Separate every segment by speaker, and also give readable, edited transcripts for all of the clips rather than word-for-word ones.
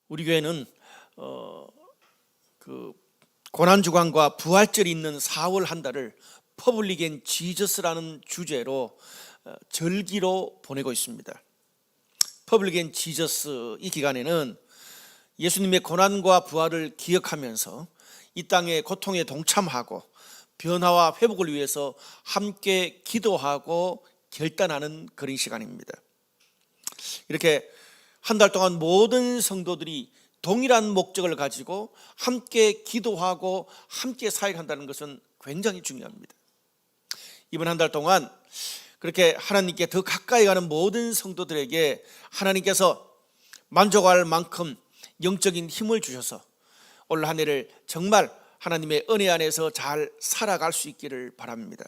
Speaker 1: 우리 교회는 그 고난주간과 부활절이 있는 4월 한 달을 퍼블릭 앤 지저스라는 주제로 절기로 보내고 있습니다. 퍼블릭 앤 지저스 이 기간에는 예수님의 고난과 부활을 기억하면서 이 땅의 고통에 동참하고 변화와 회복을 위해서 함께 기도하고 결단하는 그런 시간입니다. 이렇게 한 달 동안 모든 성도들이 동일한 목적을 가지고 함께 기도하고 함께 사역한다는 것은 굉장히 중요합니다. 이번 한 달 동안 그렇게 하나님께 더 가까이 가는 모든 성도들에게 하나님께서 만족할 만큼 영적인 힘을 주셔서 올 한 해를 정말 하나님의 은혜 안에서 잘 살아갈 수 있기를 바랍니다.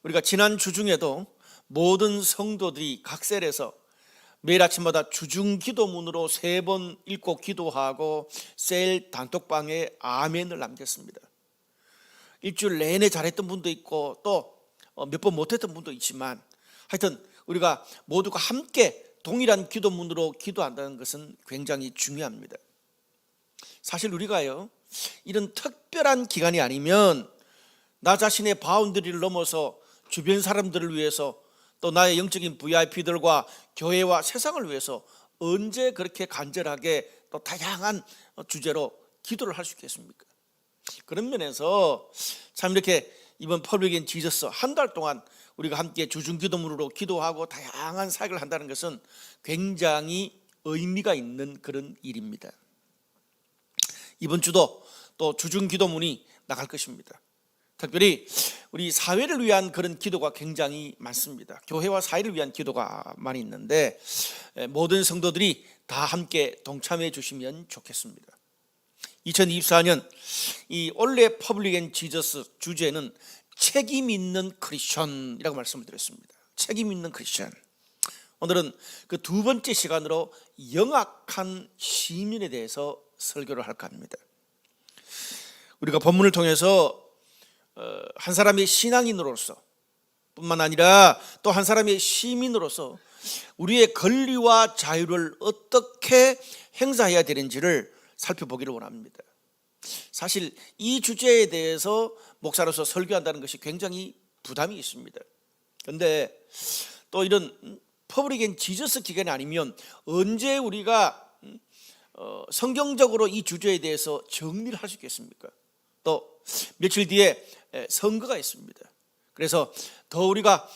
Speaker 1: 우리가 지난 주 중에도 모든 성도들이 각 셀에서 매일 아침마다 주중 기도문으로 3번 읽고 기도하고 셀 단톡방에 아멘을 남겼습니다. 일주일 내내 잘했던 분도 있고 또 몇 번 못했던 분도 있지만 하여튼 우리가 모두가 함께 동일한 기도문으로 기도한다는 것은 굉장히 중요합니다. 사실 우리가요, 이런 특별한 기간이 아니면 나 자신의 바운더리를 넘어서 주변 사람들을 위해서 또 나의 영적인 VIP들과 교회와 세상을 위해서 언제 그렇게 간절하게 또 다양한 주제로 기도를 할 수 있겠습니까? 그런 면에서 참 이렇게 이번 퍼블릭 앤 지저스 한 달 동안 우리가 함께 주중기도문으로 기도하고 다양한 사역을 한다는 것은 굉장히 의미가 있는 그런 일입니다. 이번 주도 또 주중기도문이 나갈 것입니다. 특별히 우리 사회를 위한 그런 기도가 굉장히 많습니다. 교회와 사회를 위한 기도가 많이 있는데 모든 성도들이 다 함께 동참해 주시면 좋겠습니다. 2024년 이 올해 퍼블릭 앤 지저스 주제는 책임 있는 크리스천이라고 말씀을 드렸습니다. 책임 있는 크리스천. 오늘은 그 두 번째 시간으로 영악한 시민에 대해서 설교를 할까 합니다. 우리가 본문을 통해서 한 사람의 신앙인으로서 뿐만 아니라 또 한 사람의 시민으로서 우리의 권리와 자유를 어떻게 행사해야 되는지를 살펴보기를 원합니다. 사실 이 주제에 대해서 목사로서 설교한다는 것이 굉장히 부담이 있습니다. 그런데 또 이런 퍼블릭 앤 지저스 기간이 아니면 언제 우리가 성경적으로 이 주제에 대해서 정리를 할 수 있겠습니까? 또 며칠 뒤에 선거가 있습니다. 그래서 더 우리가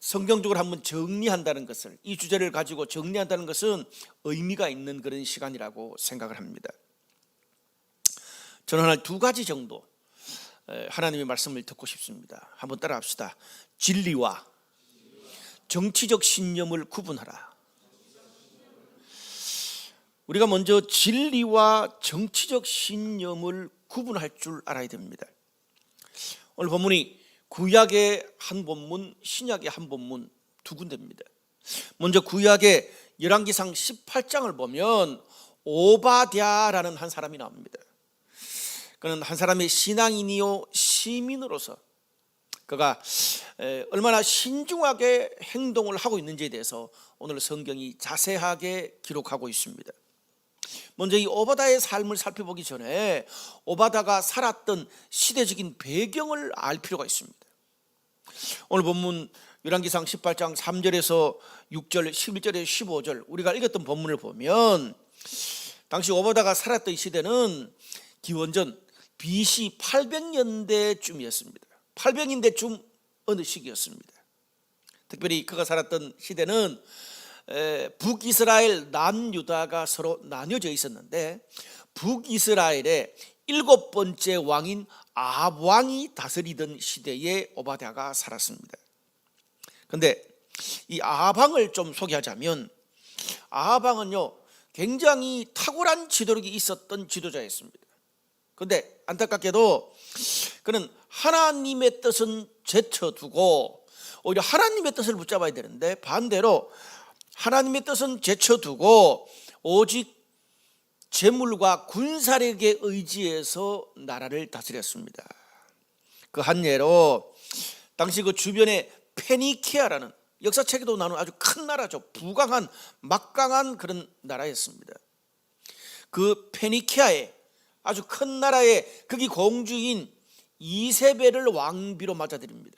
Speaker 1: 성경적으로 한번 정리한다는 것을, 이 주제를 가지고 정리한다는 것은 의미가 있는 그런 시간이라고 생각을 합니다. 저는 한 2가지 정도 하나님의 말씀을 듣고 싶습니다. 한번 따라합시다. 진리와 정치적 신념을 구분하라. 우리가 먼저 진리와 정치적 신념을 구분할 줄 알아야 됩니다. 오늘 본문이 구약의 한 본문, 신약의 한 본문 두 군데입니다. 먼저 구약의 열왕기상 18장을 보면 오바댜라는 한 사람이 나옵니다. 그는 한 사람의 신앙인이요 시민으로서 그가 얼마나 신중하게 행동을 하고 있는지에 대해서 오늘 성경이 자세하게 기록하고 있습니다. 먼저 이 오바다의 삶을 살펴보기 전에 오바다가 살았던 시대적인 배경을 알 필요가 있습니다. 오늘 본문 열왕기상 18장 3절에서 6절, 11절에서 15절 우리가 읽었던 본문을 보면 당시 오바다가 살았던 시대는 기원전 BC 800년대쯤이었습니다. 800년대쯤 어느 시기였습니다. 특별히 그가 살았던 시대는 북이스라엘, 남유다가 서로 나뉘어져 있었는데 북이스라엘의 7번째 왕인 아합 왕이 다스리던 시대에 오바댜가 살았습니다. 그런데 이 아합 왕을 좀 소개하자면 아합 왕은요 굉장히 탁월한 지도력이 있었던 지도자였습니다. 그런데 안타깝게도 그는 하나님의 뜻은 제쳐두고 오히려 하나님의 뜻을 붙잡아야 되는데 반대로 하나님의 뜻은 제쳐두고 오직 재물과 군사력에 의지해서 나라를 다스렸습니다. 그 한 예로 당시 그 주변에 페니키아라는 역사책에도 나오는 아주 큰 나라죠. 부강한 막강한 그런 나라였습니다. 그 페니키아에 아주 큰 나라의 거기 공주인 이세벨을 왕비로 맞아들입니다.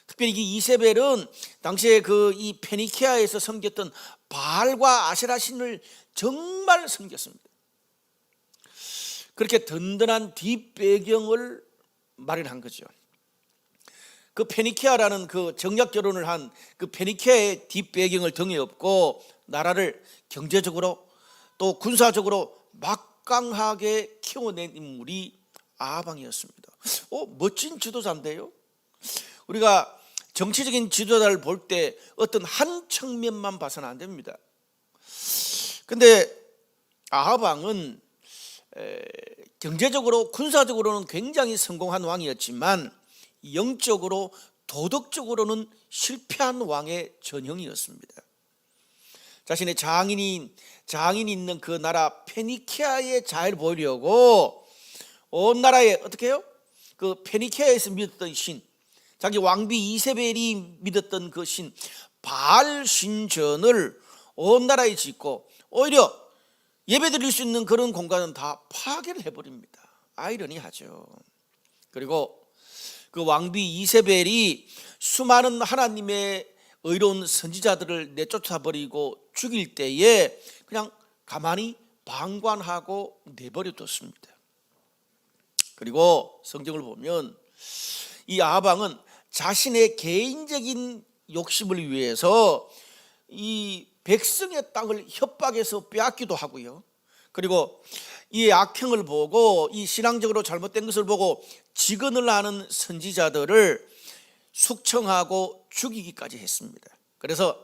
Speaker 1: 특별히 이 이세벨은 당시에 그 이 페니키아에서 섬겼던 바알과 아세라 신을 정말 섬겼습니다. 그렇게 든든한 뒷배경을 마련한 거죠. 그 페니키아라는 그 정략 결혼을 한 그 페니키아의 뒷배경을 등에 업고 나라를 경제적으로 또 군사적으로 막강하게 키워낸 인물이 아방이었습니다. 멋진 지도자인데요. 우리가 정치적인 지도자를 볼 때 어떤 한 측면만 봐서는 안 됩니다. 근데 아방은 경제적으로 군사적으로는 굉장히 성공한 왕이었지만 영적으로 도덕적으로는 실패한 왕의 전형이었습니다. 자신의 장인이 있는 그 나라 페니키아에 잘 보이려고 온 나라에 어떻게 해요? 그 페니키아에서 믿었던 신, 자기 왕비 이세벨이 믿었던 그 신 바알 신전을 온 나라에 짓고 오히려 예배드릴 수 있는 그런 공간은 다 파괴를 해버립니다. 아이러니하죠. 그리고 그 왕비 이세벨이 수많은 하나님의 의로운 선지자들을 내쫓아버리고 죽일 때에 그냥 가만히 방관하고 내버려뒀습니다. 그리고 성경을 보면 이 아방은 자신의 개인적인 욕심을 위해서 이 백성의 땅을 협박해서 빼앗기도 하고요. 그리고 이 악행을 보고 이 신앙적으로 잘못된 것을 보고 직언을 하는 선지자들을 숙청하고 죽이기까지 했습니다. 그래서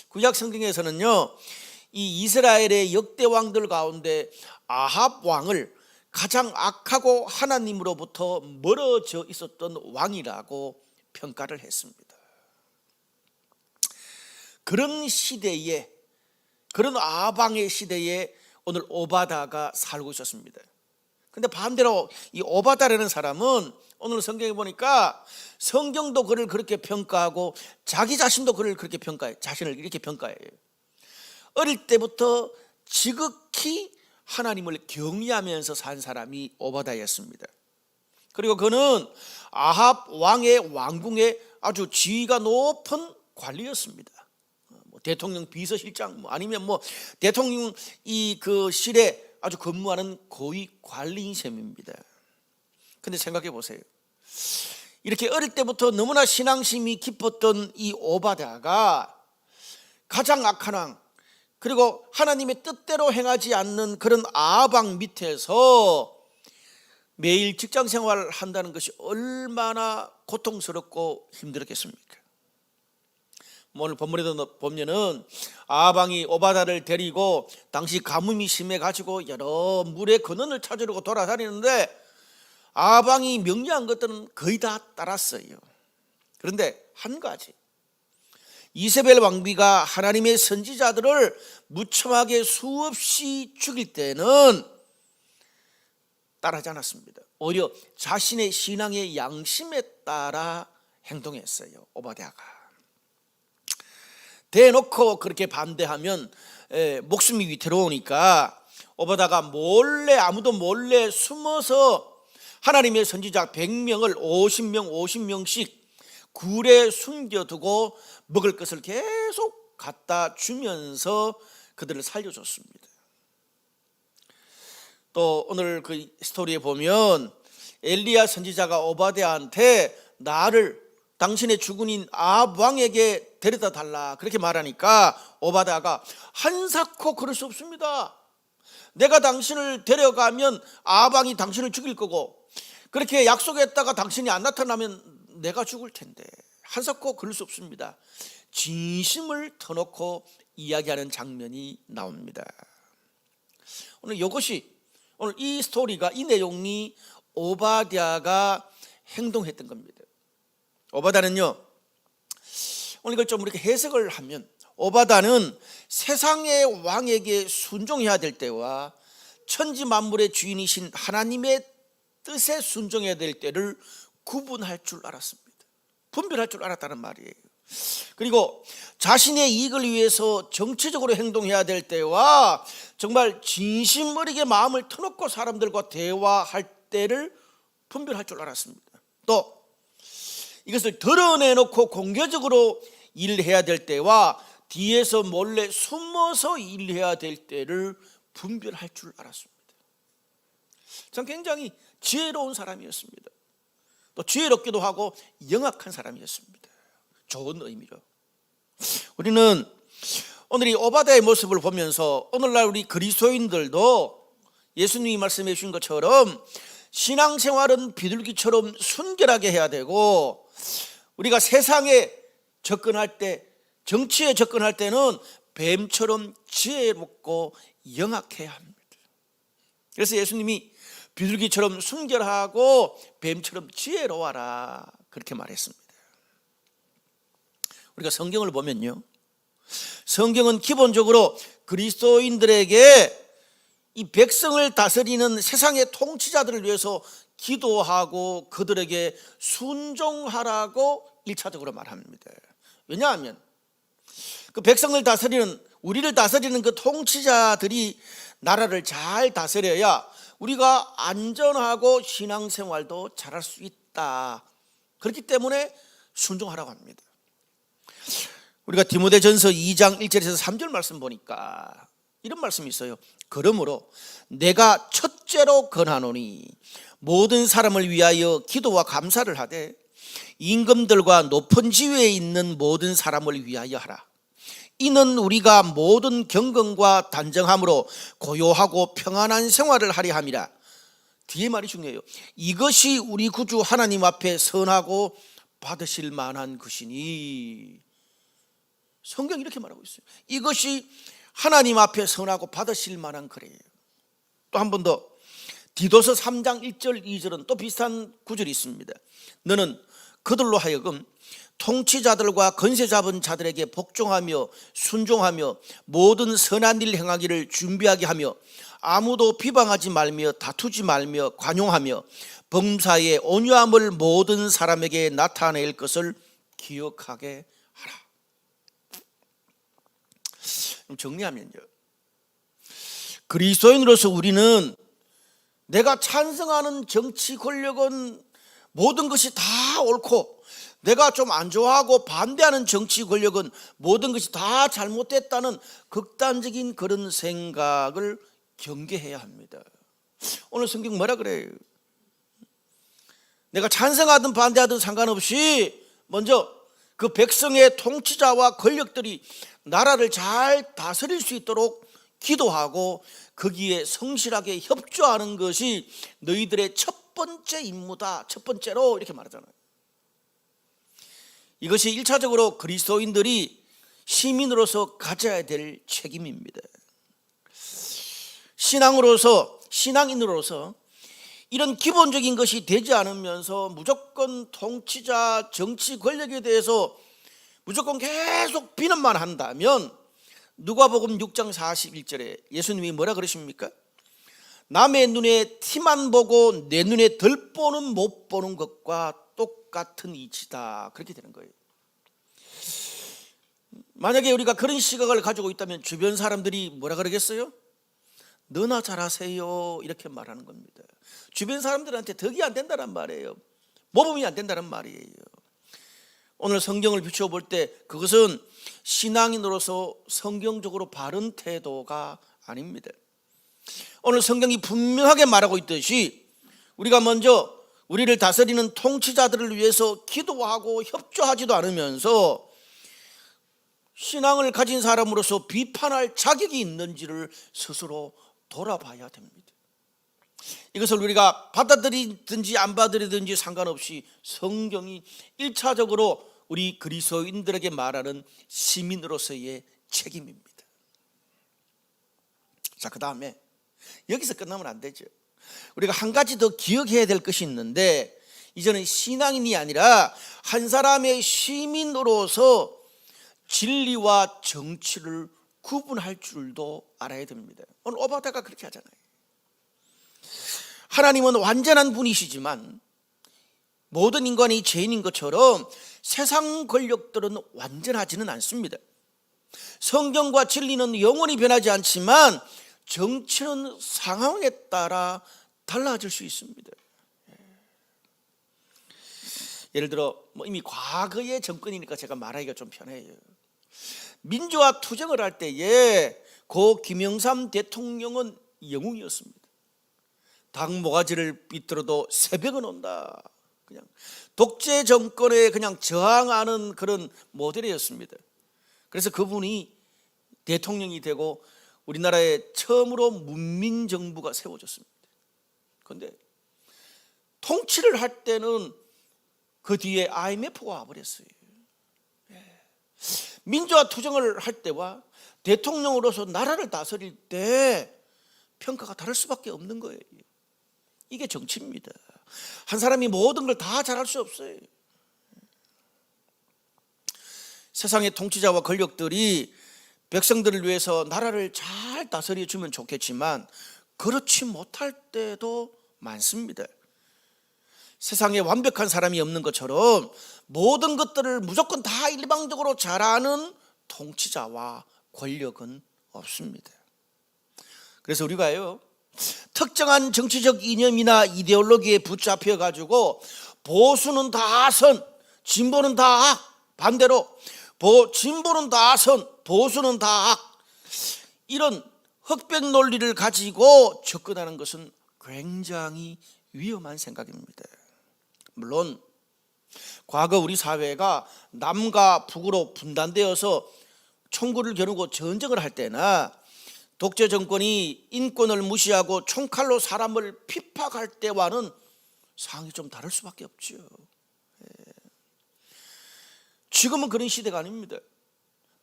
Speaker 1: 구약 성경에서는요, 이 이스라엘의 역대 왕들 가운데 아합 왕을 가장 악하고 하나님으로부터 멀어져 있었던 왕이라고 평가를 했습니다. 그런 시대에, 그런 아방의 시대에 오늘 오바다가 살고 있었습니다. 근데 반대로 이 오바다라는 사람은 오늘 성경에 보니까 성경도 그를 그렇게 평가하고 자기 자신도 그를 그렇게 평가해, 자신을 이렇게 평가해요. 어릴 때부터 지극히 하나님을 경외하면서 산 사람이 오바다였습니다. 그리고 그는 아합 왕의 왕궁에 아주 지위가 높은 관리였습니다. 대통령 비서실장 아니면 대통령 그 실에 아주 근무하는 고위 관리인 셈입니다. 근데 생각해 보세요. 이렇게 어릴 때부터 너무나 신앙심이 깊었던 이 오바다가 가장 악한 왕, 그리고 하나님의 뜻대로 행하지 않는 그런 아방 밑에서 매일 직장 생활을 한다는 것이 얼마나 고통스럽고 힘들었겠습니까? 오늘 본문에도 보면은 아방이 오바다를 데리고 당시 가뭄이 심해가지고 여러 물의 근원을 찾으려고 돌아다니는데 아방이 명령한 것들은 거의 다 따랐어요. 그런데 한 가지, 이세벨 왕비가 하나님의 선지자들을 무참하게 수없이 죽일 때는 따르지 않았습니다. 오히려 자신의 신앙의 양심에 따라 행동했어요. 오바다가 대놓고 그렇게 반대하면 목숨이 위태로우니까 오바다가 몰래, 아무도 몰래 숨어서 하나님의 선지자 100명을 50명씩 굴에 숨겨두고 먹을 것을 계속 갖다 주면서 그들을 살려줬습니다. 또 오늘 그 스토리에 보면 엘리야 선지자가 오바댜한테 나를 당신의 주군인 아합 왕에게 데려다 달라 그렇게 말하니까 오바댜가 한사코 그럴 수 없습니다. 내가 당신을 데려가면 아합 왕이 당신을 죽일 거고 그렇게 약속했다가 당신이 안 나타나면 내가 죽을 텐데 한사코 그럴 수 없습니다. 진심을 터놓고 이야기하는 장면이 나옵니다. 오늘 이 스토리가, 이 내용이 오바댜가 행동했던 겁니다. 오바다는요, 오늘 이걸 좀 이렇게 해석을 하면 오바다는 세상의 왕에게 순종해야 될 때와 천지 만물의 주인이신 하나님의 뜻에 순종해야 될 때를 구분할 줄 알았습니다. 분별할 줄 알았다는 말이에요. 그리고 자신의 이익을 위해서 정치적으로 행동해야 될 때와 정말 진심 어리게 마음을 터놓고 사람들과 대화할 때를 분별할 줄 알았습니다. 또 이것을 드러내놓고 공개적으로 일해야 될 때와 뒤에서 몰래 숨어서 일해야 될 때를 분별할 줄 알았습니다. 전 굉장히 지혜로운 사람이었습니다. 또 지혜롭기도 하고 영악한 사람이었습니다. 좋은 의미로. 우리는 오늘 이 오바댜의 모습을 보면서 오늘날 우리 그리스도인들도 예수님이 말씀해 주신 것처럼 신앙생활은 비둘기처럼 순결하게 해야 되고, 우리가 세상에 접근할 때, 정치에 접근할 때는 뱀처럼 지혜롭고 영악해야 합니다. 그래서 예수님이 비둘기처럼 순결하고 뱀처럼 지혜로워라, 그렇게 말했습니다. 우리가 성경을 보면요, 성경은 기본적으로 그리스도인들에게 이 백성을 다스리는 세상의 통치자들을 위해서 기도하고 그들에게 순종하라고 1차적으로 말합니다. 왜냐하면 그 백성을 다스리는, 우리를 다스리는 그 통치자들이 나라를 잘 다스려야 우리가 안전하고 신앙생활도 잘할 수 있다. 그렇기 때문에 순종하라고 합니다. 우리가 디모데전서 2장 1절에서 3절 말씀 보니까 이런 말씀이 있어요. 그러므로 내가 첫째로 권하노니 모든 사람을 위하여 기도와 감사를 하되 임금들과 높은 지위에 있는 모든 사람을 위하여 하라. 이는 우리가 모든 경건과 단정함으로 고요하고 평안한 생활을 하려 함이라. 뒤에 말이 중요해요. 이것이 우리 구주 하나님 앞에 선하고 받으실 만한 것이니. 성경이 이렇게 말하고 있어요. 이것이 하나님 앞에 선하고 받으실 만한 거래요. 또 한 번 더, 디도서 3장 1절 2절은 또 비슷한 구절이 있습니다. 너는 그들로 하여금 통치자들과 권세 잡은 자들에게 복종하며 순종하며 모든 선한 일 행하기를 준비하게 하며 아무도 비방하지 말며 다투지 말며 관용하며 범사의 온유함을 모든 사람에게 나타낼 것을 기억하게 하라. 정리하면요, 그리스도인으로서 우리는 내가 찬성하는 정치 권력은 모든 것이 다 옳고, 내가 좀 안 좋아하고 반대하는 정치 권력은 모든 것이 다 잘못됐다는 극단적인 그런 생각을 경계해야 합니다. 오늘 성경 뭐라 그래요? 내가 찬성하든 반대하든 상관없이 먼저 그 백성의 통치자와 권력들이 나라를 잘 다스릴 수 있도록 기도하고 거기에 성실하게 협조하는 것이 너희들의 첫 번째 임무다. 첫 번째로 이렇게 말하잖아요. 이것이 1차적으로 그리스도인들이 시민으로서 가져야 될 책임입니다. 신앙인으로서 이런 기본적인 것이 되지 않으면서 무조건 통치자, 정치 권력에 대해서 무조건 계속 비난만 한다면, 누가복음 6장 41절에 예수님이 뭐라 그러십니까? 남의 눈에 티만 보고 내 눈에 덜 보는 못 보는 것과 똑같은 이치다, 그렇게 되는 거예요. 만약에 우리가 그런 시각을 가지고 있다면 주변 사람들이 뭐라 그러겠어요? 너나 잘하세요, 이렇게 말하는 겁니다. 주변 사람들한테 덕이 안 된다는 말이에요. 모범이 안 된다는 말이에요. 오늘 성경을 비추어볼 때 그것은 신앙인으로서 성경적으로 바른 태도가 아닙니다. 오늘 성경이 분명하게 말하고 있듯이 우리가 먼저 우리를 다스리는 통치자들을 위해서 기도하고 협조하지도 않으면서 신앙을 가진 사람으로서 비판할 자격이 있는지를 스스로 돌아봐야 됩니다. 이것을 우리가 받아들이든지 안 받아들이든지 상관없이 성경이 1차적으로 우리 그리스도인들에게 말하는 시민으로서의 책임입니다. 자, 그 다음에 여기서 끝나면 안 되죠. 우리가 한 가지 더 기억해야 될 것이 있는데, 이제는 신앙인이 아니라 한 사람의 시민으로서 진리와 정치를 구분할 줄도 알아야 됩니다. 오늘 오바댜가 그렇게 하잖아요. 하나님은 완전한 분이시지만 모든 인간이 죄인인 것처럼 세상 권력들은 완전하지는 않습니다. 성경과 진리는 영원히 변하지 않지만 정치는 상황에 따라 달라질 수 있습니다. 예를 들어 이미 과거의 정권이니까 제가 말하기가 좀 편해요. 민주화 투쟁을 할 때에 고 김영삼 대통령은 영웅이었습니다. 당 모가지를 비틀어도 새벽은 온다. 그냥 독재 정권에 그냥 저항하는 그런 모델이었습니다. 그래서 그분이 대통령이 되고 우리나라에 처음으로 문민정부가 세워졌습니다. 그런데 통치를 할 때는 그 뒤에 IMF가 와버렸어요. 민주화 투쟁을 할 때와 대통령으로서 나라를 다스릴 때 평가가 다를 수밖에 없는 거예요. 이게 정치입니다. 한 사람이 모든 걸 다 잘할 수 없어요. 세상의 통치자와 권력들이 백성들을 위해서 나라를 잘 다스려 주면 좋겠지만 그렇지 못할 때도 많습니다. 세상에 완벽한 사람이 없는 것처럼 모든 것들을 무조건 다 일방적으로 잘하는 통치자와 권력은 없습니다. 그래서 우리가요, 특정한 정치적 이념이나 이데올로기에 붙잡혀 가지고 보수는 다 선, 진보는 다 악, 반대로 진보는 다 선, 보수는 다 악, 이런 흑백 논리를 가지고 접근하는 것은 굉장히 위험한 생각입니다. 물론 과거 우리 사회가 남과 북으로 분단되어서 총구를 겨누고 전쟁을 할 때나 독재 정권이 인권을 무시하고 총칼로 사람을 핍박할 때와는 상황이 좀 다를 수밖에 없죠. 지금은 그런 시대가 아닙니다.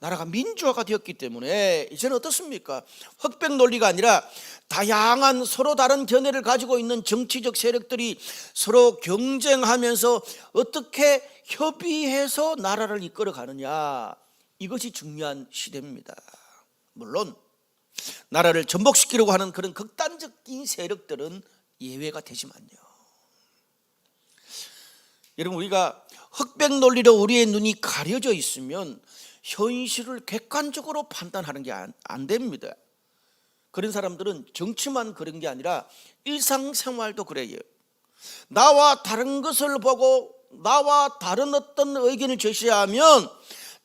Speaker 1: 나라가 민주화가 되었기 때문에 이제는 어떻습니까? 흑백 논리가 아니라 다양한 서로 다른 견해를 가지고 있는 정치적 세력들이 서로 경쟁하면서 어떻게 협의해서 나라를 이끌어 가느냐, 이것이 중요한 시대입니다. 물론 나라를 전복시키려고 하는 그런 극단적인 세력들은 예외가 되지만요. 여러분, 우리가 흑백 논리로 우리의 눈이 가려져 있으면 현실을 객관적으로 판단하는 게 안 됩니다. 그런 사람들은 정치만 그런 게 아니라 일상생활도 그래요. 나와 다른 것을 보고 나와 다른 어떤 의견을 제시하면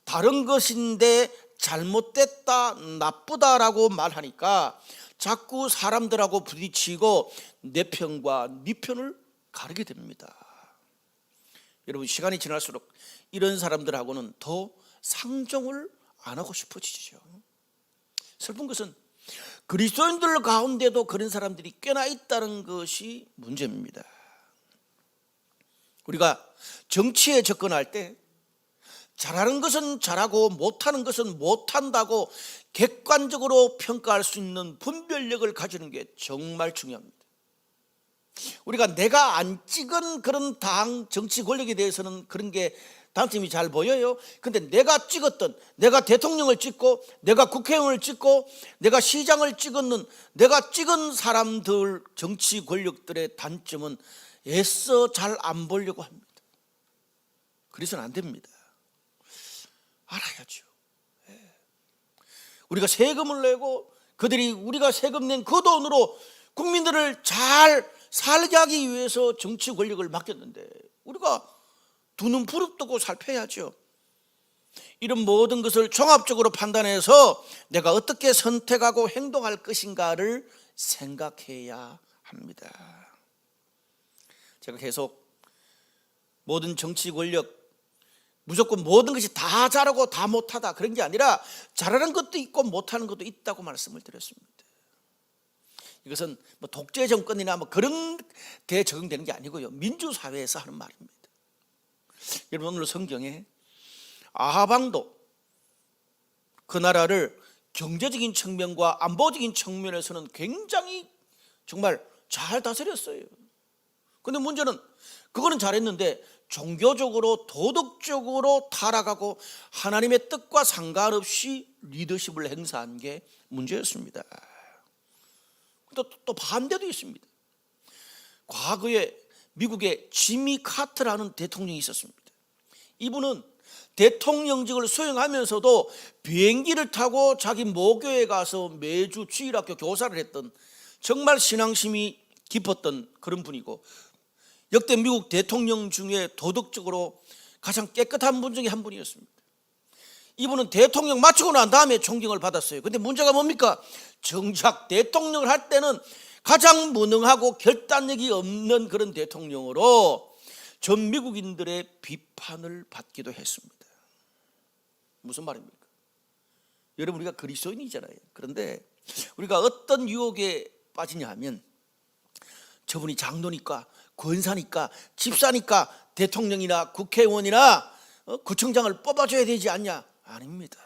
Speaker 1: 다른 것인데 잘못됐다, 나쁘다라고 말하니까 자꾸 사람들하고 부딪히고 내 편과 네 편을 가르게 됩니다. 여러분, 시간이 지날수록 이런 사람들하고는 더 상종을 안 하고 싶어지죠. 슬픈 것은 그리스도인들 가운데도 그런 사람들이 꽤나 있다는 것이 문제입니다. 우리가 정치에 접근할 때 잘하는 것은 잘하고 못하는 것은 못한다고 객관적으로 평가할 수 있는 분별력을 가지는 게 정말 중요합니다. 우리가 내가 안 찍은 그런 당 정치 권력에 대해서는 그런 게 단점이 잘 보여요. 근데 내가 찍었던, 내가 대통령을 찍고 내가 국회의원을 찍고 내가 시장을 찍었는, 내가 찍은 사람들, 정치 권력들의 단점은 애써 잘 안 보려고 합니다. 그래서는 안 됩니다. 알아야죠. 우리가 세금을 내고 그들이 우리가 세금 낸 그 돈으로 국민들을 잘 살게 하기 위해서 정치 권력을 맡겼는데 우리가 두 눈 부릅뜨고 살펴야죠. 이런 모든 것을 종합적으로 판단해서 내가 어떻게 선택하고 행동할 것인가를 생각해야 합니다. 제가 계속 모든 정치 권력, 무조건 모든 것이 다 잘하고 다 못하다 그런 게 아니라 잘하는 것도 있고 못하는 것도 있다고 말씀을 드렸습니다. 이것은 뭐 독재 정권이나 뭐 그런 데 적용되는 게 아니고요, 민주사회에서 하는 말입니다. 여러분, 오늘 성경에 아하방도 그 나라를 경제적인 측면과 안보적인 측면에서는 굉장히 정말 잘 다스렸어요. 그런데 문제는 그거는 잘했는데 종교적으로 도덕적으로 타락하고 하나님의 뜻과 상관없이 리더십을 행사한 게 문제였습니다. 또 반대도 있습니다. 과거에 미국의 지미 카터라는 대통령이 있었습니다. 이분은 대통령직을 수행하면서도 비행기를 타고 자기 모교에 가서 매주 주일학교 교사를 했던 정말 신앙심이 깊었던 그런 분이고, 역대 미국 대통령 중에 도덕적으로 가장 깨끗한 분 중에 한 분이었습니다. 이분은 대통령 마치고 난 다음에 존경을 받았어요. 근데 문제가 뭡니까? 정작 대통령을 할 때는 가장 무능하고 결단력이 없는 그런 대통령으로 전 미국인들의 비판을 받기도 했습니다. 무슨 말입니까? 여러분, 우리가 그리스도인이잖아요. 그런데 우리가 어떤 유혹에 빠지냐 하면, 저분이 장로니까, 권사니까, 집사니까 대통령이나 국회의원이나 구청장을 뽑아줘야 되지 않냐? 아닙니다.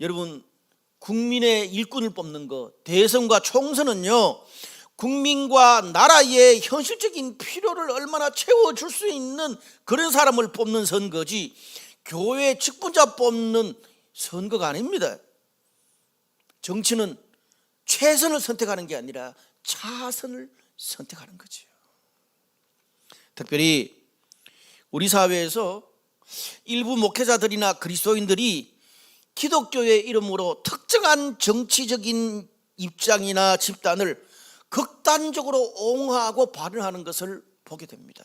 Speaker 1: 여러분, 국민의 일꾼을 뽑는 것, 대선과 총선은요, 국민과 나라의 현실적인 필요를 얼마나 채워줄 수 있는 그런 사람을 뽑는 선거지, 교회 직분자 뽑는 선거가 아닙니다. 정치는 최선을 선택하는 게 아니라 차선을 선택하는 거죠. 특별히 우리 사회에서 일부 목회자들이나 그리스도인들이 기독교의 이름으로 특정한 정치적인 입장이나 집단을 극단적으로 옹호하고 발언하는 것을 보게 됩니다.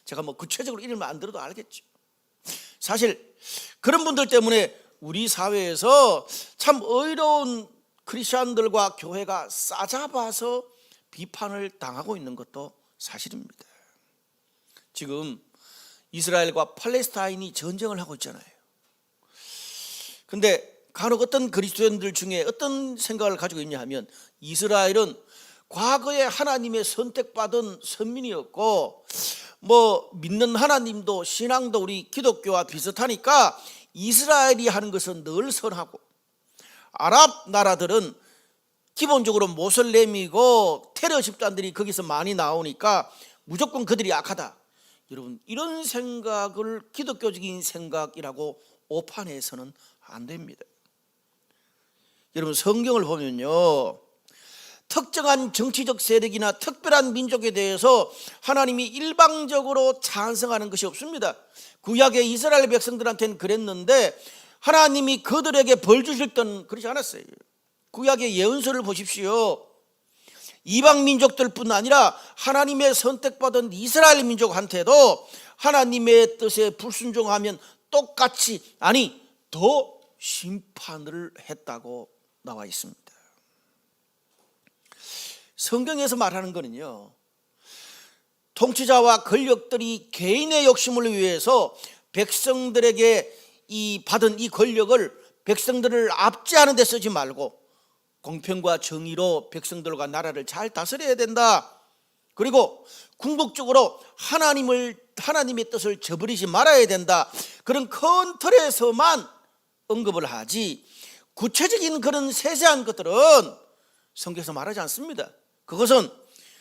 Speaker 1: 제가 구체적으로 이름을 안 들어도 알겠죠. 사실 그런 분들 때문에 우리 사회에서 참 의로운 크리스천들과 교회가 싸잡아서 비판을 당하고 있는 것도 사실입니다. 지금 이스라엘과 팔레스타인이 전쟁을 하고 있잖아요. 근데 간혹 어떤 그리스도인들 중에 어떤 생각을 가지고 있냐 하면, 이스라엘은 과거에 하나님의 선택받은 선민이었고, 믿는 하나님도 신앙도 우리 기독교와 비슷하니까 이스라엘이 하는 것은 늘 선하고, 아랍 나라들은 기본적으로 모슬렘이고 테러 집단들이 거기서 많이 나오니까 무조건 그들이 악하다. 여러분, 이런 생각을 기독교적인 생각이라고 오판해서는 안 됩니다. 여러분, 성경을 보면요, 특정한 정치적 세력이나 특별한 민족에 대해서 하나님이 일방적으로 찬성하는 것이 없습니다. 구약의 이스라엘 백성들한테는 그랬는데 하나님이 그들에게 벌 주실 때는 그렇지 않았어요. 구약의 예언서를 보십시오. 이방 민족들뿐 아니라 하나님의 선택받은 이스라엘 민족한테도 하나님의 뜻에 불순종하면 똑같이, 아니 더 심판을 했다고 나와 있습니다. 성경에서 말하는 거는요, 통치자와 권력들이 개인의 욕심을 위해서 백성들에게 받은 이 권력을 백성들을 압제하는 데 쓰지 말고 공평과 정의로 백성들과 나라를 잘 다스려야 된다. 그리고 궁극적으로 하나님의 뜻을 저버리지 말아야 된다. 그런 큰 틀에서만 언급을 하지, 구체적인 그런 세세한 것들은 성경에서 말하지 않습니다. 그것은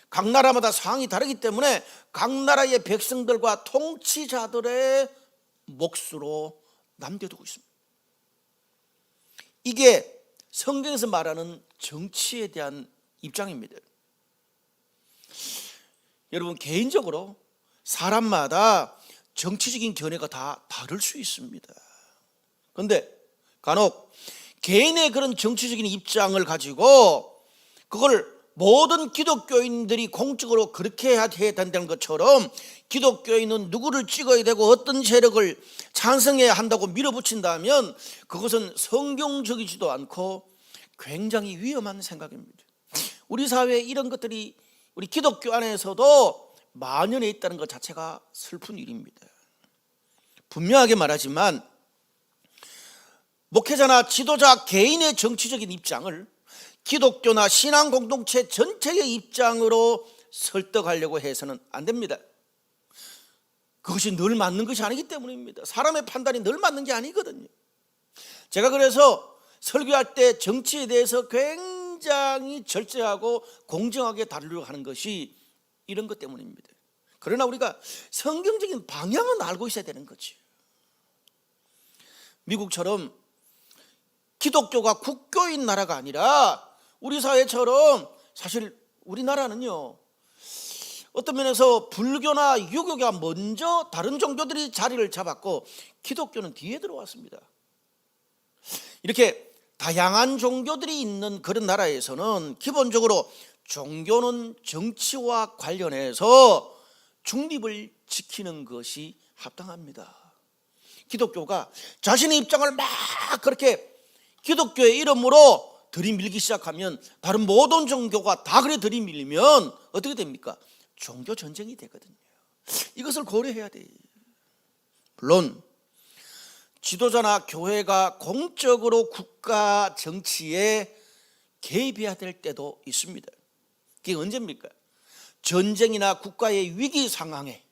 Speaker 1: 각 나라마다 상황이 다르기 때문에 각 나라의 백성들과 통치자들의 몫으로 남겨두고 있습니다. 이게 성경에서 말하는 정치에 대한 입장입니다. 여러분, 개인적으로 사람마다 정치적인 견해가 다 다를 수 있습니다. 그런데 간혹 개인의 그런 정치적인 입장을 가지고 그걸 모든 기독교인들이 공적으로 그렇게 해야 된다는 것처럼 기독교인은 누구를 찍어야 되고 어떤 세력을 찬성해야 한다고 밀어붙인다면 그것은 성경적이지도 않고 굉장히 위험한 생각입니다. 우리 사회에 이런 것들이 우리 기독교 안에서도 만연해 있다는 것 자체가 슬픈 일입니다. 분명하게 말하지만 목회자나 지도자 개인의 정치적인 입장을 기독교나 신앙 공동체 전체의 입장으로 설득하려고 해서는 안 됩니다. 그것이 늘 맞는 것이 아니기 때문입니다. 사람의 판단이 늘 맞는 게 아니거든요. 제가 그래서 설교할 때 정치에 대해서 굉장히 절제하고 공정하게 다루려고 하는 것이 이런 것 때문입니다. 그러나 우리가 성경적인 방향은 알고 있어야 되는 거죠. 미국처럼 기독교가 국교인 나라가 아니라 우리 사회처럼, 사실 우리나라는요, 어떤 면에서 불교나 유교가 먼저 다른 종교들이 자리를 잡았고 기독교는 뒤에 들어왔습니다. 이렇게 다양한 종교들이 있는 그런 나라에서는 기본적으로 종교는 정치와 관련해서 중립을 지키는 것이 합당합니다. 기독교가 자신의 입장을 막 그렇게 기독교의 이름으로 들이밀기 시작하면 다른 모든 종교가 다 그래 들이밀면 어떻게 됩니까? 종교 전쟁이 되거든요. 이것을 고려해야 돼요. 물론 지도자나 교회가 공적으로 국가 정치에 개입해야 될 때도 있습니다. 그게 언제입니까? 전쟁이나 국가의 위기 상황에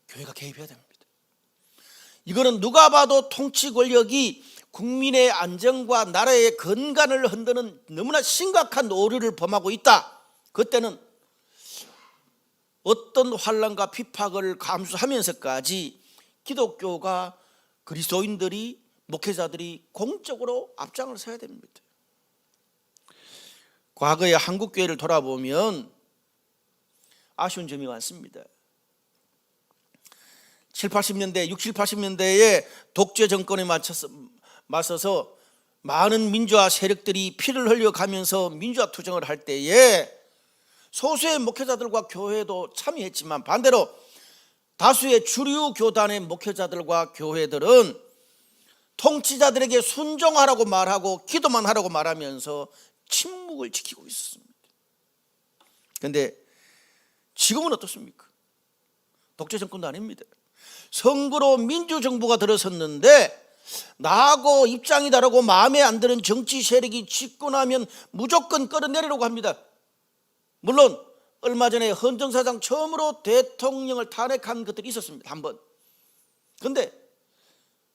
Speaker 1: 교회가 개입해야 됩니다. 이거는 누가 봐도 통치 권력이 국민의 안정과 나라의 건강을 흔드는 너무나 심각한 오류를 범하고 있다. 그때는 어떤 환난과 핍박을 감수하면서까지 기독교가 그리스도인들이 목회자들이 공적으로 앞장을 서야 됩니다. 과거의 한국 교회를 돌아보면 아쉬운 점이 많습니다. 60, 80년대에 독재 정권에 맞서서 많은 민주화 세력들이 피를 흘려가면서 민주화 투쟁을 할 때에 소수의 목회자들과 교회도 참여했지만 반대로 다수의 주류 교단의 목회자들과 교회들은 통치자들에게 순종하라고 말하고 기도만 하라고 말하면서 침묵을 지키고 있었습니다. 그런데 지금은 어떻습니까? 독재 정권도 아닙니다. 선거로 민주정부가 들어섰는데 나하고 입장이 다르고 마음에 안 드는 정치 세력이 집권하면 무조건 끌어내리려고 합니다. 물론 얼마 전에 헌정사상 처음으로 대통령을 탄핵한 것들이 있었습니다. 한 번. 그런데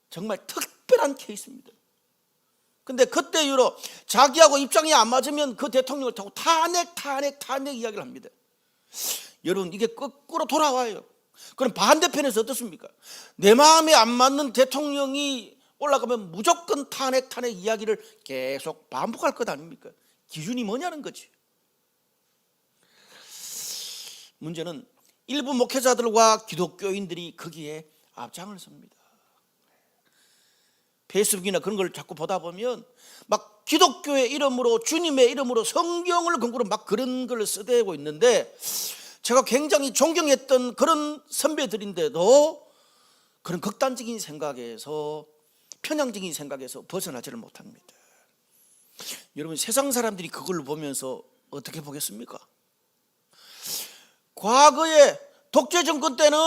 Speaker 1: 정말 특별한 케이스입니다. 근데 그때 이후로 자기하고 입장이 안 맞으면 그 대통령을 타고 탄핵 이야기를 합니다. 여러분, 이게 거꾸로 돌아와요. 그럼 반대편에서 어떻습니까? 내 마음에 안 맞는 대통령이 올라가면 무조건 탄핵 이야기를 계속 반복할 것 아닙니까? 기준이 뭐냐는 거지. 문제는 일부 목회자들과 기독교인들이 거기에 앞장을 섭니다. 페이스북이나 그런 걸 자꾸 보다 보면 막 기독교의 이름으로, 주님의 이름으로 성경을 근거로 막 그런 걸 쓰대고 있는데, 제가 굉장히 존경했던 그런 선배들인데도 그런 극단적인 생각에서, 편향적인 생각에서 벗어나지를 못합니다. 여러분, 세상 사람들이 그걸 보면서 어떻게 보겠습니까? 과거에 독재 정권 때는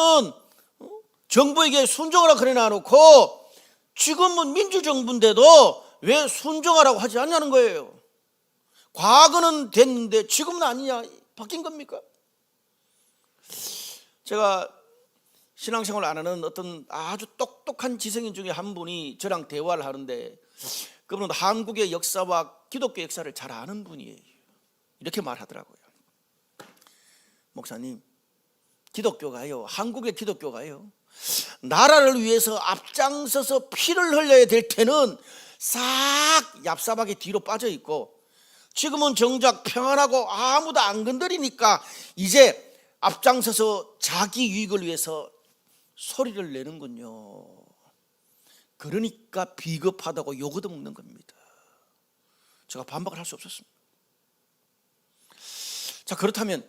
Speaker 1: 정부에게 순종하라 그래 놔놓고 지금은 민주정부인데도 왜 순종하라고 하지 않냐는 거예요. 과거는 됐는데 지금은 아니냐, 바뀐 겁니까? 제가 신앙생활 안 하는 어떤 아주 똑똑한 지성인 중에 한 분이 저랑 대화를 하는데, 그분은 한국의 역사와 기독교 역사를 잘 아는 분이에요. 이렇게 말하더라고요. 목사님, 기독교가요, 한국의 기독교가요, 나라를 위해서 앞장서서 피를 흘려야 될 때는 싹 얍삽하게 뒤로 빠져 있고, 지금은 정작 평안하고 아무도 안 건드리니까 이제 앞장서서 자기 유익을 위해서 소리를 내는군요. 그러니까 비겁하다고 욕 얻어먹는 겁니다. 제가 반박을 할 수 없었습니다. 자, 그렇다면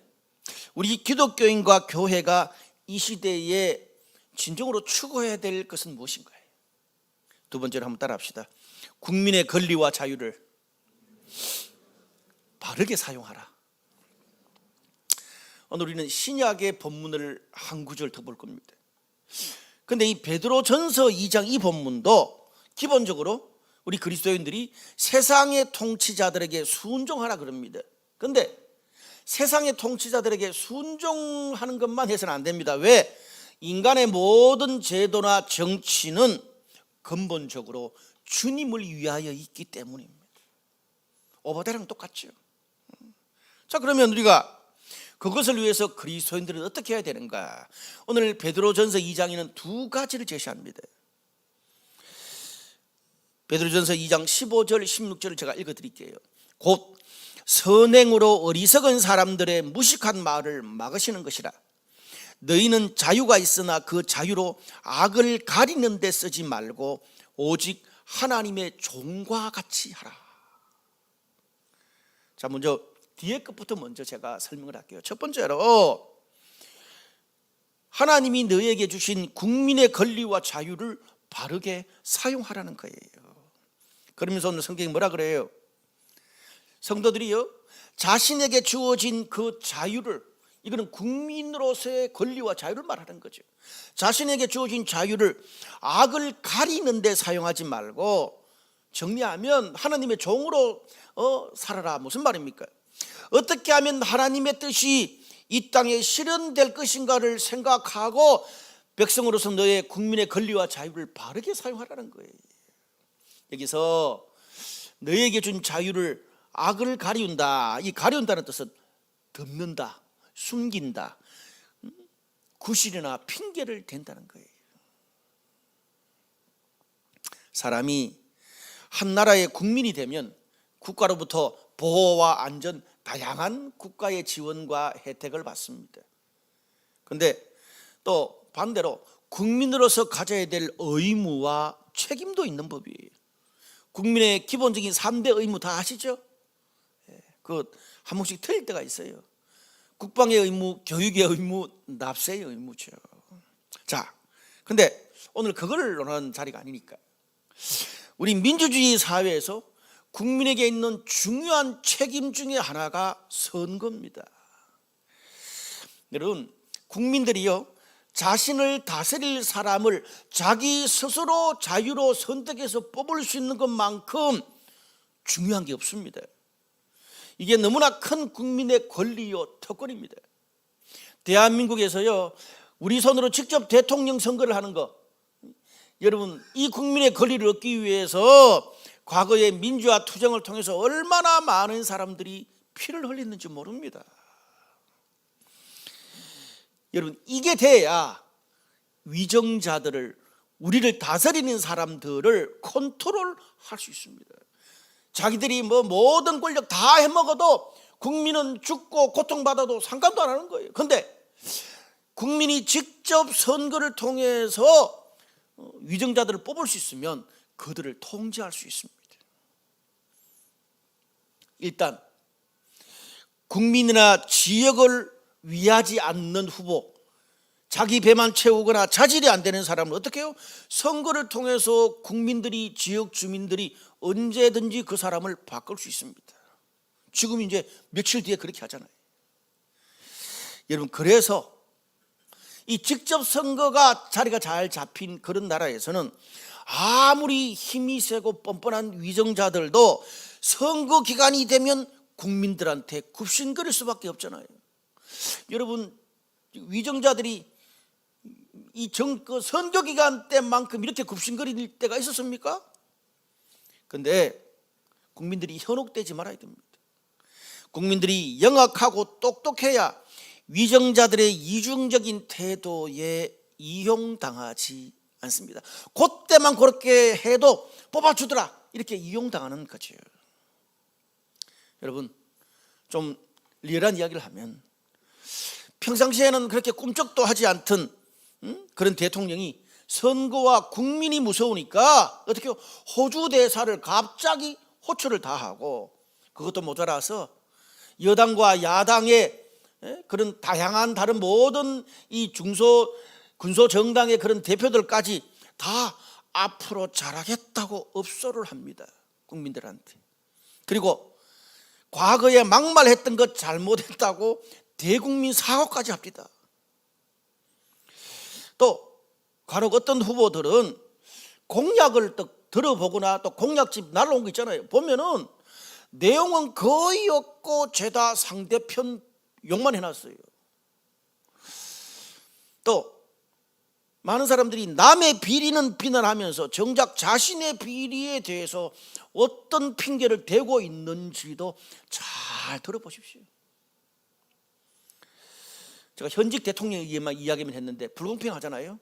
Speaker 1: 우리 기독교인과 교회가 이 시대에 진정으로 추구해야 될 것은 무엇인가요? 두 번째로 한번 따라합시다. 국민의 권리와 자유를 바르게 사용하라. 오늘 우리는 신약의 본문을 한 구절 더 볼 겁니다. 그런데 이 베드로전서 2장 이 본문도 기본적으로 우리 그리스도인들이 세상의 통치자들에게 순종하라 그럽니다. 그런데 세상의 통치자들에게 순종하는 것만 해서는 안 됩니다. 왜? 인간의 모든 제도나 정치는 근본적으로 주님을 위하여 있기 때문입니다. 오바댜랑 똑같죠. 자, 그러면 우리가 그것을 위해서 그리스도인들은 어떻게 해야 되는가? 오늘 베드로전서 2장에는 두 가지를 제시합니다. 베드로전서 2장 15절 16절을 제가 읽어드릴게요. 곧 선행으로 어리석은 사람들의 무식한 말을 막으시는 것이라. 너희는 자유가 있으나 그 자유로 악을 가리는 데 쓰지 말고 오직 하나님의 종과 같이 하라. 자, 먼저 뒤에 것부터 먼저 제가 설명을 할게요. 첫 번째로 하나님이 너희에게 주신 국민의 권리와 자유를 바르게 사용하라는 거예요. 그러면서 오늘 성경이 뭐라 그래요? 성도들이요, 자신에게 주어진 그 자유를, 이거는 국민으로서의 권리와 자유를 말하는 거죠. 자신에게 주어진 자유를 악을 가리는 데 사용하지 말고, 정리하면 하나님의 종으로 살아라. 무슨 말입니까? 어떻게 하면 하나님의 뜻이 이 땅에 실현될 것인가를 생각하고 백성으로서 너의 국민의 권리와 자유를 바르게 사용하라는 거예요. 여기서 너에게 준 자유를 악을 가리운다. 이 가리운다는 뜻은 덮는다, 숨긴다, 구실이나 핑계를 댄다는 거예요. 사람이 한 나라의 국민이 되면 국가로부터 보호와 안전, 다양한 국가의 지원과 혜택을 받습니다. 그런데 또 반대로 국민으로서 가져야 될 의무와 책임도 있는 법이에요. 국민의 기본적인 3대 의무 다 아시죠? 그 한 번씩 틀릴 때가 있어요. 국방의 의무, 교육의 의무, 납세의 의무죠. 자, 근데 오늘 그걸 논하는 자리가 아니니까, 우리 민주주의 사회에서 국민에게 있는 중요한 책임 중에 하나가 선거입니다. 여러분, 국민들이요, 자신을 다스릴 사람을 자기 스스로 자유로 선택해서 뽑을 수 있는 것만큼 중요한 게 없습니다. 이게 너무나 큰 국민의 권리요 특권입니다. 대한민국에서요, 우리 손으로 직접 대통령 선거를 하는 거, 여러분, 이 국민의 권리를 얻기 위해서 과거의 민주화 투쟁을 통해서 얼마나 많은 사람들이 피를 흘렸는지 모릅니다. 여러분, 이게 돼야 위정자들을, 우리를 다스리는 사람들을 컨트롤할 수 있습니다. 자기들이 모든 권력 다 해먹어도 국민은 죽고 고통받아도 상관도 안 하는 거예요. 그런데 국민이 직접 선거를 통해서 위정자들을 뽑을 수 있으면 그들을 통제할 수 있습니다. 일단 국민이나 지역을 위하지 않는 후보, 자기 배만 채우거나 자질이 안 되는 사람은 어떻게 해요? 선거를 통해서 국민들이, 지역 주민들이 언제든지 그 사람을 바꿀 수 있습니다. 지금 이제 며칠 뒤에 그렇게 하잖아요. 여러분, 그래서 이 직접 선거가 자리가 잘 잡힌 그런 나라에서는 아무리 힘이 세고 뻔뻔한 위정자들도 선거 기간이 되면 국민들한테 굽신거릴 수밖에 없잖아요. 여러분, 위정자들이 그 선거 기간 때만큼 이렇게 굽신거릴 때가 있었습니까? 그런데 국민들이 현혹되지 말아야 됩니다. 국민들이 영악하고 똑똑해야 위정자들의 이중적인 태도에 이용당하지 않습니다. 그때만 그렇게 해도 뽑아주더라, 이렇게 이용당하는 거죠. 여러분, 좀 리얼한 이야기를 하면 평상시에는 그렇게 꿈쩍도 하지 않던 그런 대통령이 선거와 국민이 무서우니까 어떻게 호주 대사를 갑자기 호출을 다 하고, 그것도 모자라서 여당과 야당의 그런 다양한 다른 모든 이 중소 군소 정당의 그런 대표들까지 다 앞으로 잘하겠다고 업소를 합니다, 국민들한테. 그리고 과거에 막말했던 것 잘못했다고 대국민 사과까지 합니다. 또 간혹 어떤 후보들은 공약을 들어보거나 또 공약집 날라온 거 있잖아요. 보면은 내용은 거의 없고 죄다 상대편 욕만 해놨어요. 또 많은 사람들이 남의 비리는 비난하면서 정작 자신의 비리에 대해서 어떤 핑계를 대고 있는지도 잘 들어보십시오. 제가 현직 대통령에게만 이야기만 했는데 불공평하잖아요.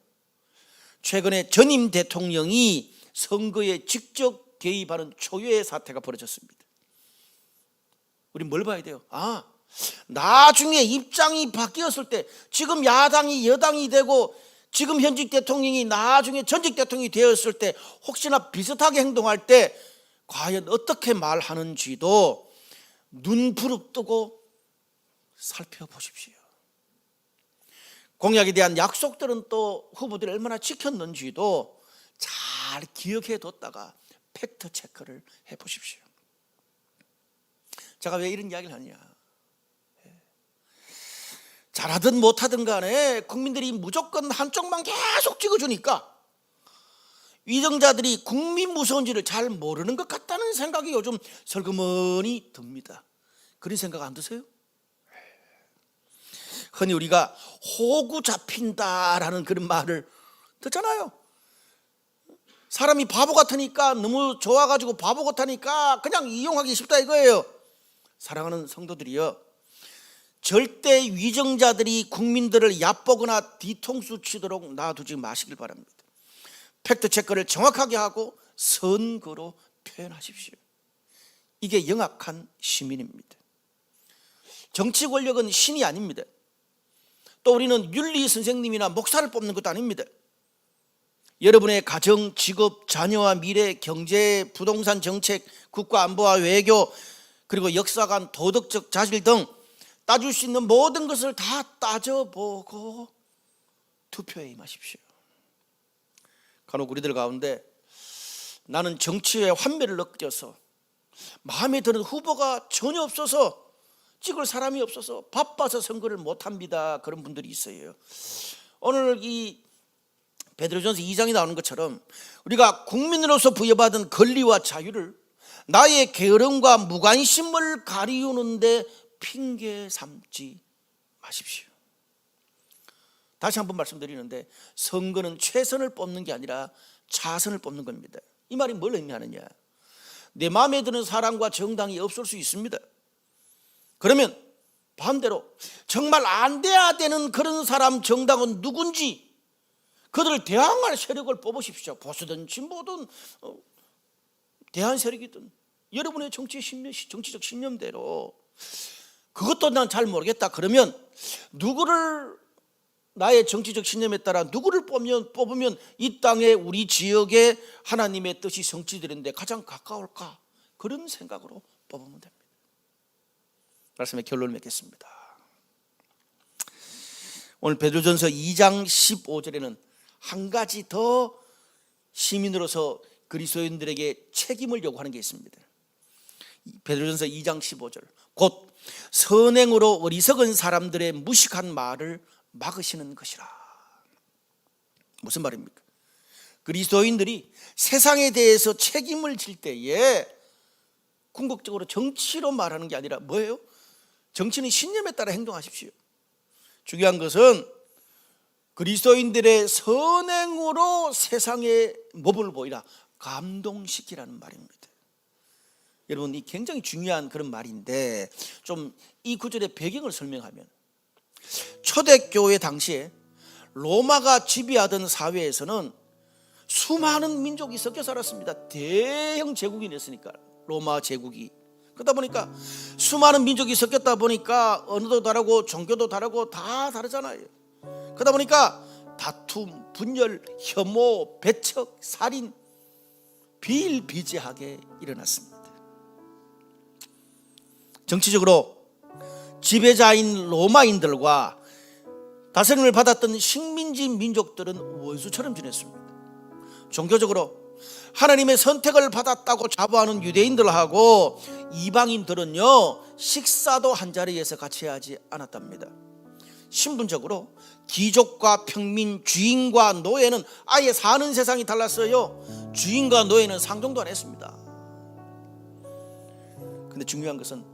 Speaker 1: 최근에 전임 대통령이 선거에 직접 개입하는 초유의 사태가 벌어졌습니다. 우리 뭘 봐야 돼요? 나중에 입장이 바뀌었을 때, 지금 야당이 여당이 되고 지금 현직 대통령이 나중에 전직 대통령이 되었을 때 혹시나 비슷하게 행동할 때 과연 어떻게 말하는지도 눈 부릅뜨고 살펴보십시오. 공약에 대한 약속들은 또 후보들이 얼마나 지켰는지도 잘 기억해 뒀다가 팩트 체크를 해보십시오. 제가 왜 이런 이야기를 하냐, 잘하든 못하든 간에 국민들이 무조건 한쪽만 계속 찍어주니까 위정자들이 국민 무서운지를 잘 모르는 것 같다는 생각이 요즘 설그머니 듭니다. 그런 생각 안 드세요? 흔히 우리가 호구 잡힌다라는 그런 말을 듣잖아요. 사람이 바보 같으니까, 너무 좋아가지고 바보 같으니까 그냥 이용하기 쉽다 이거예요. 사랑하는 성도들이여, 절대 위정자들이 국민들을 얕보거나 뒤통수 치도록 놔두지 마시길 바랍니다. 팩트 체크를 정확하게 하고 선거로 표현하십시오. 이게 영악한 시민입니다. 정치 권력은 신이 아닙니다. 또 우리는 윤리 선생님이나 목사를 뽑는 것도 아닙니다. 여러분의 가정, 직업, 자녀와 미래, 경제, 부동산 정책, 국가 안보와 외교, 그리고 역사관, 도덕적 자질 등 따질 수 있는 모든 것을 다 따져보고 투표에 임하십시오. 간혹 우리들 가운데 나는 정치에 환멸을 느껴서 마음에 드는 후보가 전혀 없어서, 찍을 사람이 없어서 바빠서 선거를 못합니다, 그런 분들이 있어요. 오늘 이 베드로전서 2장이 나오는 것처럼 우리가 국민으로서 부여받은 권리와 자유를 나의 게으름과 무관심을 가리우는데 핑계 삼지 마십시오. 다시 한번 말씀드리는데, 선거는 최선을 뽑는 게 아니라 차선을 뽑는 겁니다. 이 말이 뭘 의미하느냐, 내 마음에 드는 사람과 정당이 없을 수 있습니다. 그러면 반대로 정말 안 돼야 되는 그런 사람, 정당은 누군지 그들을 대항할 세력을 뽑으십시오. 보수든 진보든 대한 세력이든 여러분의 정치적 신념대로. 그것도 난 잘 모르겠다 그러면 누구를, 나의 정치적 신념에 따라 누구를 뽑으면 이 땅에 우리 지역에 하나님의 뜻이 성취되는데 가장 가까울까, 그런 생각으로 뽑으면 됩니다. 말씀의 결론을 맺겠습니다. 오늘 베드로전서 2장 15절에는 한 가지 더 시민으로서 그리스도인들에게 책임을 요구하는 게 있습니다. 베드로전서 2장 15절, 곧 선행으로 어리석은 사람들의 무식한 말을 막으시는 것이라. 무슨 말입니까? 그리스도인들이 세상에 대해서 책임을 질 때에 궁극적으로 정치로 말하는 게 아니라 뭐예요? 정치는 신념에 따라 행동하십시오. 중요한 것은 그리스도인들의 선행으로 세상에 몹을 보이라, 감동시키라는 말입니다. 여러분, 이 굉장히 중요한 그런 말인데 좀 이 구절의 배경을 설명하면, 초대교회 당시에 로마가 지배하던 사회에서는 수많은 민족이 섞여 살았습니다. 대형 제국이었으니까, 로마 제국이. 그러다 보니까 수많은 민족이 섞였다 보니까 언어도 다르고 종교도 다르고 다 다르잖아요. 그러다 보니까 다툼, 분열, 혐오, 배척, 살인 비일비재하게 일어났습니다. 정치적으로 지배자인 로마인들과 다스림을 받았던 식민지 민족들은 원수처럼 지냈습니다. 종교적으로 하나님의 선택을 받았다고 자부하는 유대인들하고 이방인들은요, 식사도 한 자리에서 같이 하지 않았답니다. 신분적으로 귀족과 평민, 주인과 노예는 아예 사는 세상이 달랐어요. 주인과 노예는 상종도 안 했습니다. 근데 중요한 것은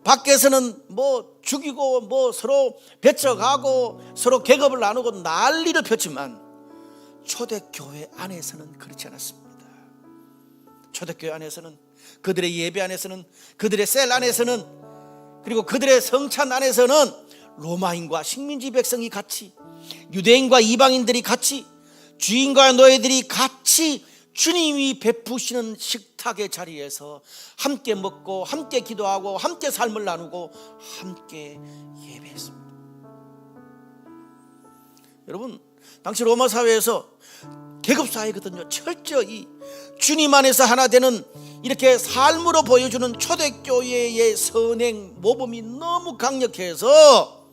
Speaker 1: 밖에서는 뭐 죽이고 뭐 서로 배척하고 서로 계급을 나누고 난리를 폈지만 초대교회 안에서는 그렇지 않았습니다. 초대교회 안에서는, 그들의 예배 안에서는, 그들의 셀 안에서는, 그리고 그들의 성찬 안에서는 로마인과 식민지 백성이 같이, 유대인과 이방인들이 같이, 주인과 노예들이 같이 주님이 베푸시는 식탁의 자리에서 함께 먹고 함께 기도하고 함께 삶을 나누고 함께 예배했습니다. 여러분, 당시 로마 사회에서 계급 사회거든요. 철저히 주님 안에서 하나 되는 이렇게 삶으로 보여주는 초대교회의 선행 모범이 너무 강력해서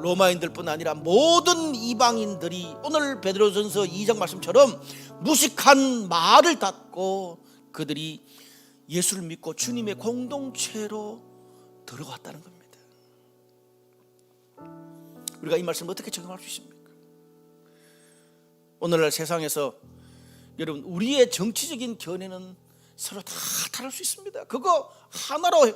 Speaker 1: 로마인들뿐 아니라 모든 이방인들이 오늘 베드로전서 2장 말씀처럼 무식한 말을 닫고 그들이 예수를 믿고 주님의 공동체로 들어갔다는 겁니다. 우리가 이 말씀을 어떻게 적용할 수 있습니까? 오늘날 세상에서 여러분, 우리의 정치적인 견해는 서로 다 다를 수 있습니다. 그거 하나로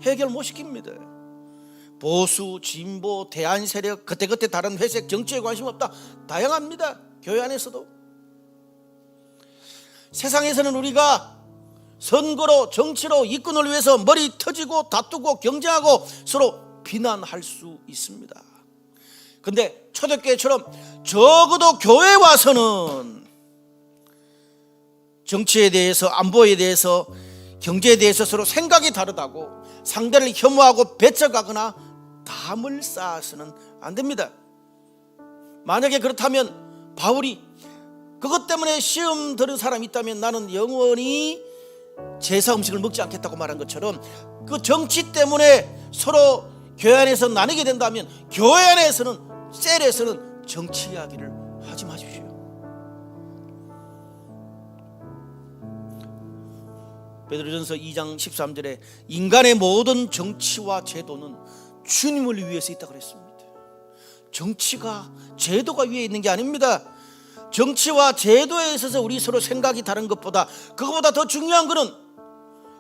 Speaker 1: 해결 못 시킵니다. 보수, 진보, 대안 세력, 그때그때 다른 회색, 정치에 관심 없다, 다양합니다. 교회 안에서도. 세상에서는 우리가 선거로, 정치로, 이권을 위해서 머리 터지고 다투고 경쟁하고 서로 비난할 수 있습니다. 근데 초대교회처럼 적어도 교회에 와서는 정치에 대해서, 안보에 대해서, 경제에 대해서 서로 생각이 다르다고 상대를 혐오하고 배척하거나 담을 쌓아서는 안 됩니다. 만약에 그렇다면 바울이 그것 때문에 시험 들은 사람이 있다면 나는 영원히 제사 음식을 먹지 않겠다고 말한 것처럼 그 정치 때문에 서로 교회 안에서 나뉘게 된다면 교회 안에서는, 셀에서는 정치 이야기를 하지 마십시오. 베드로전서 2장 13절에 인간의 모든 정치와 제도는 주님을 위해서 있다 그랬습니다. 정치가, 제도가 위에 있는 게 아닙니다. 정치와 제도에 있어서 우리 서로 생각이 다른 것보다, 그것보다 더 중요한 것은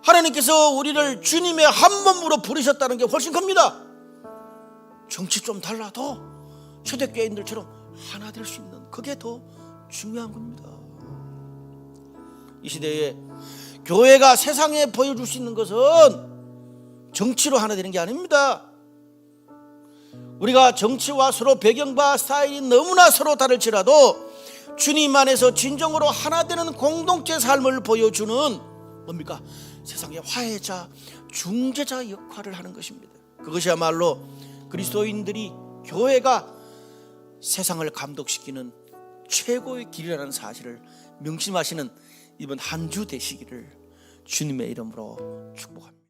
Speaker 1: 하나님께서 우리를 주님의 한 몸으로 부르셨다는 게 훨씬 큽니다. 정치 좀 달라도 초대교인들처럼 하나 될 수 있는, 그게 더 중요한 겁니다. 이 시대에 교회가 세상에 보여줄 수 있는 것은 정치로 하나 되는 게 아닙니다. 우리가 정치와 서로 배경과 스타일이 너무나 서로 다를지라도 주님 안에서 진정으로 하나 되는 공동체 삶을 보여주는 뭡니까? 세상의 화해자, 중재자 역할을 하는 것입니다. 그것이야말로 그리스도인들이, 교회가 세상을 감독시키는 최고의 길이라는 사실을 명심하시는 이번 한 주 되시기를 주님의 이름으로 축복합니다.